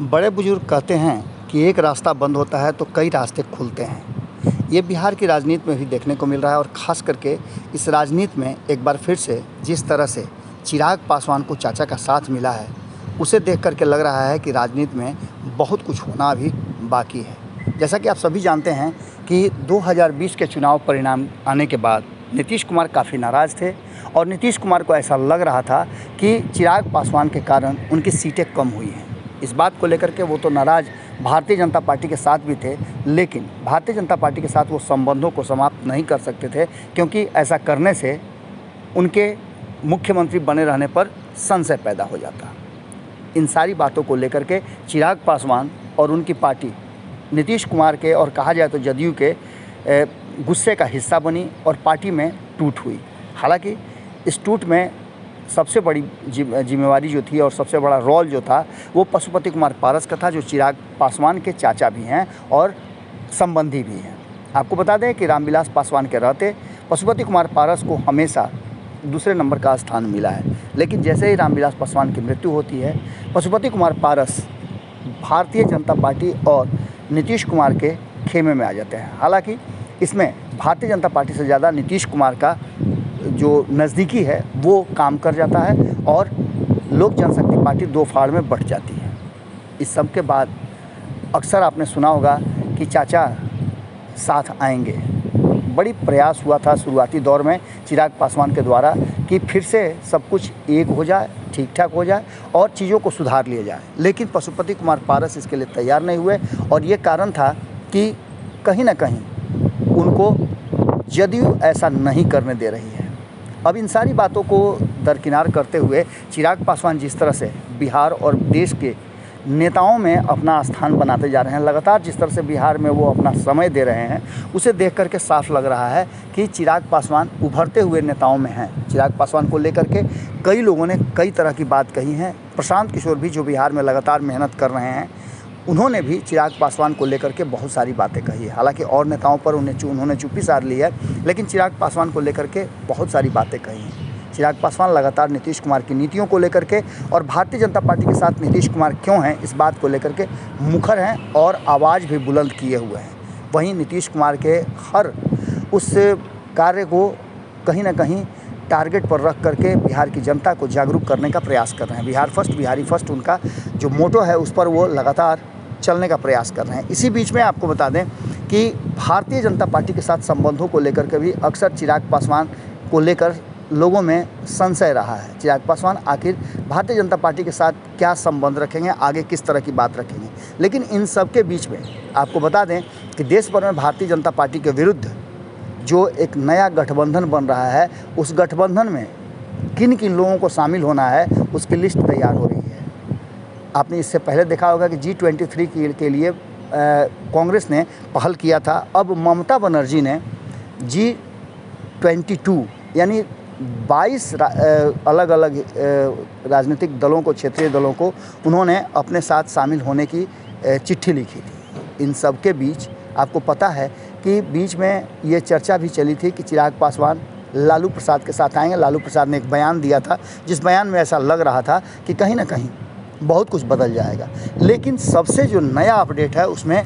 बड़े बुजुर्ग कहते हैं कि एक रास्ता बंद होता है तो कई रास्ते खुलते हैं। ये बिहार की राजनीति में भी देखने को मिल रहा है और ख़ास करके इस राजनीति में एक बार फिर से जिस तरह से चिराग पासवान को चाचा का साथ मिला है, उसे देख कर के लग रहा है कि राजनीति में बहुत कुछ होना अभी बाकी है। जैसा कि आप सभी जानते हैं कि 2020 के चुनाव परिणाम आने के बाद नीतीश कुमार काफ़ी नाराज़ थे और नीतीश कुमार को ऐसा लग रहा था कि चिराग पासवान के कारण उनकी सीटें कम हुई हैं। इस बात को लेकर के वो तो नाराज़ भारतीय जनता पार्टी के साथ भी थे, लेकिन भारतीय जनता पार्टी के साथ वो संबंधों को समाप्त नहीं कर सकते थे, क्योंकि ऐसा करने से उनके मुख्यमंत्री बने रहने पर संशय पैदा हो जाता। इन सारी बातों को लेकर के चिराग पासवान और उनकी पार्टी नीतीश कुमार के और कहा जाए तो जदयू के गुस्से का हिस्सा बनी और पार्टी में टूट हुई। हालांकि इस टूट में सबसे बड़ी जिम्मेवारी जो थी और सबसे बड़ा रोल जो था वो पशुपति कुमार पारस का था, जो चिराग पासवान के चाचा भी हैं और संबंधी भी हैं। आपको बता दें कि रामविलास पासवान के रहते पशुपति कुमार पारस को हमेशा दूसरे नंबर का स्थान मिला है, लेकिन जैसे ही रामविलास पासवान की मृत्यु होती है, पशुपति कुमार पारस भारतीय जनता पार्टी और नीतीश कुमार के खेमे में आ जाते हैं। हालांकि इसमें भारतीय जनता पार्टी से ज़्यादा नीतीश कुमार का जो नज़दीकी है वो काम कर जाता है और लोक जनशक्ति पार्टी दो फाड़ में बँट जाती है। इस सब के बाद अक्सर आपने सुना होगा कि चाचा साथ आएंगे। बड़ी प्रयास हुआ था शुरुआती दौर में चिराग पासवान के द्वारा कि फिर से सब कुछ एक हो जाए, ठीक ठाक हो जाए और चीज़ों को सुधार लिया जाए, लेकिन पशुपति कुमार पारस इसके लिए तैयार नहीं हुए और ये कारण था कि कहीं ना कहीं उनको जदयू ऐसा नहीं करने दे रही है। अब इन सारी बातों को दरकिनार करते हुए चिराग पासवान जिस तरह से बिहार और देश के नेताओं में अपना स्थान बनाते जा रहे हैं, लगातार जिस तरह से बिहार में वो अपना समय दे रहे हैं, उसे देख करके साफ लग रहा है कि चिराग पासवान उभरते हुए नेताओं में हैं। चिराग पासवान को लेकर के कई लोगों ने कई तरह की बात कही है। प्रशांत किशोर भी, जो बिहार में लगातार मेहनत कर रहे हैं, उन्होंने भी चिराग पासवान को लेकर के बहुत सारी बातें कही। हालांकि और नेताओं पर उन्होंने चुप्पी साध ली है, लेकिन चिराग पासवान को लेकर के बहुत सारी बातें कही हैं। चिराग पासवान लगातार नीतीश कुमार की नीतियों को लेकर के और भारतीय जनता पार्टी के साथ नीतीश कुमार क्यों हैं, इस बात को लेकर के मुखर हैं और आवाज़ भी बुलंद किए हुए हैं। वहीं नीतीश कुमार के हर उस कार्य को कहीं ना कहीं टारगेट पर रख करके बिहार की जनता को जागरूक करने का प्रयास कर रहे हैं। बिहार फर्स्ट, बिहारी फर्स्ट उनका जो मोटो है, उस पर वो लगातार चलने का प्रयास कर रहे हैं। इसी बीच में आपको बता दें कि भारतीय जनता पार्टी के साथ संबंधों को लेकर के भी अक्सर चिराग पासवान को लेकर लोगों में संशय रहा है। चिराग पासवान आखिर भारतीय जनता पार्टी के साथ क्या संबंध रखेंगे, आगे किस तरह की बात रखेंगे। लेकिन इन सब के बीच में आपको बता दें कि देश भर में भारतीय जनता पार्टी के विरुद्ध जो एक नया गठबंधन बन रहा है, उस गठबंधन में किन किन लोगों को शामिल होना है, उसकी लिस्ट तैयार हो रही है। आपने इससे पहले देखा होगा कि G23 के लिए कांग्रेस ने पहल किया था। अब ममता बनर्जी ने G22 यानी 22 अलग अलग राजनीतिक दलों को, क्षेत्रीय दलों को उन्होंने अपने साथ शामिल होने की चिट्ठी लिखी थी। इन सब के बीच आपको पता है कि बीच में ये चर्चा भी चली थी कि चिराग पासवान लालू प्रसाद के साथ आएंगे। लालू प्रसाद ने एक बयान दिया था, जिस बयान में ऐसा लग रहा था कि कहीं ना कहीं बहुत कुछ बदल जाएगा। लेकिन सबसे जो नया अपडेट है उसमें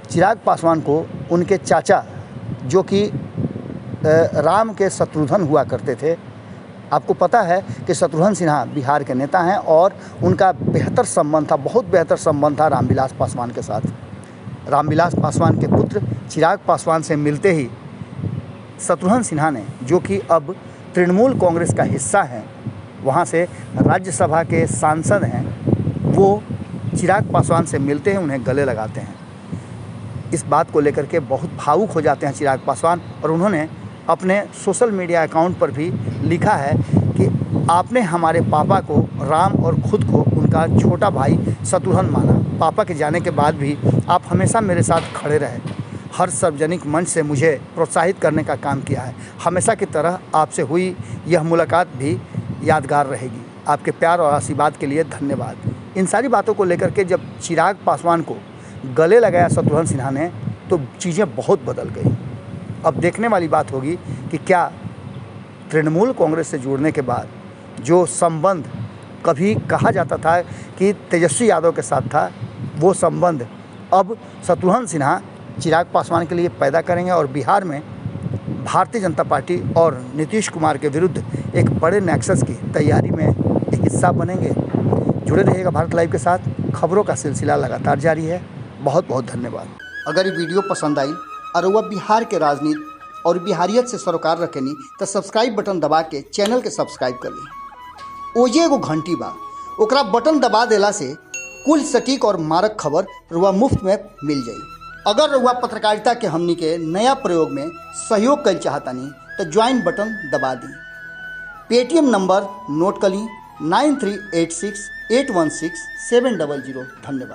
चिराग पासवान को उनके चाचा, जो कि राम के शत्रुघ्न हुआ करते थे, आपको पता है कि शत्रुघ्न सिन्हा बिहार के नेता हैं और उनका बेहतर संबंध था, बहुत बेहतर संबंध था रामविलास पासवान के साथ। रामविलास पासवान के पुत्र चिराग पासवान से मिलते ही शत्रुघ्न सिन्हा ने, जो कि अब तृणमूल कांग्रेस का हिस्सा हैं, वहाँ से राज्यसभा के सांसद हैं, वो चिराग पासवान से मिलते हैं, उन्हें गले लगाते हैं। इस बात को लेकर के बहुत भावुक हो जाते हैं चिराग पासवान और उन्होंने अपने सोशल मीडिया अकाउंट पर भी लिखा है कि आपने हमारे पापा को, राम और खुद को उनका छोटा भाई शत्रुघ्न माना। पापा के जाने के बाद भी आप हमेशा मेरे साथ खड़े रहे, हर सार्वजनिक मंच से मुझे प्रोत्साहित करने का काम किया है। हमेशा की तरह आपसे हुई यह मुलाकात भी यादगार रहेगी। आपके प्यार और आशीर्वाद के लिए धन्यवाद। इन सारी बातों को लेकर के जब चिराग पासवान को गले लगाया शत्रुघ्न सिन्हा ने, तो चीज़ें बहुत बदल गई। अब देखने वाली बात होगी कि क्या तृणमूल कांग्रेस से जुड़ने के बाद जो संबंध कभी कहा जाता था कि तेजस्वी यादव के साथ था, वो संबंध अब शत्रुघ्न सिन्हा चिराग पासवान के लिए पैदा करेंगे और बिहार में भारतीय जनता पार्टी और नीतीश कुमार के विरुद्ध एक बड़े नेक्सस की तैयारी में एक हिस्सा बनेंगे। जुड़े रहिएगा भारत लाइव के साथ, खबरों का सिलसिला लगातार जारी है। बहुत बहुत धन्यवाद। अगर ये वीडियो पसंद आई और वह बिहार के राजनीति और बिहारियत से सरोकार रखेनी तो सब्सक्राइब बटन दबा के चैनल के सब्सक्राइब कर ली। ओजे एगो घंटी बा, ओकरा बटन दबा देला से कुल सटीक और मारक खबर रुआ मुफ्त में मिल जाई। अगर रुआ पत्रकारिता के हमनी के नया प्रयोग में सहयोग कर चाहतानी तो ज्वाइन बटन दबा दी। पेटीएम नंबर नोट कर ली 9386816700। धन्यवाद।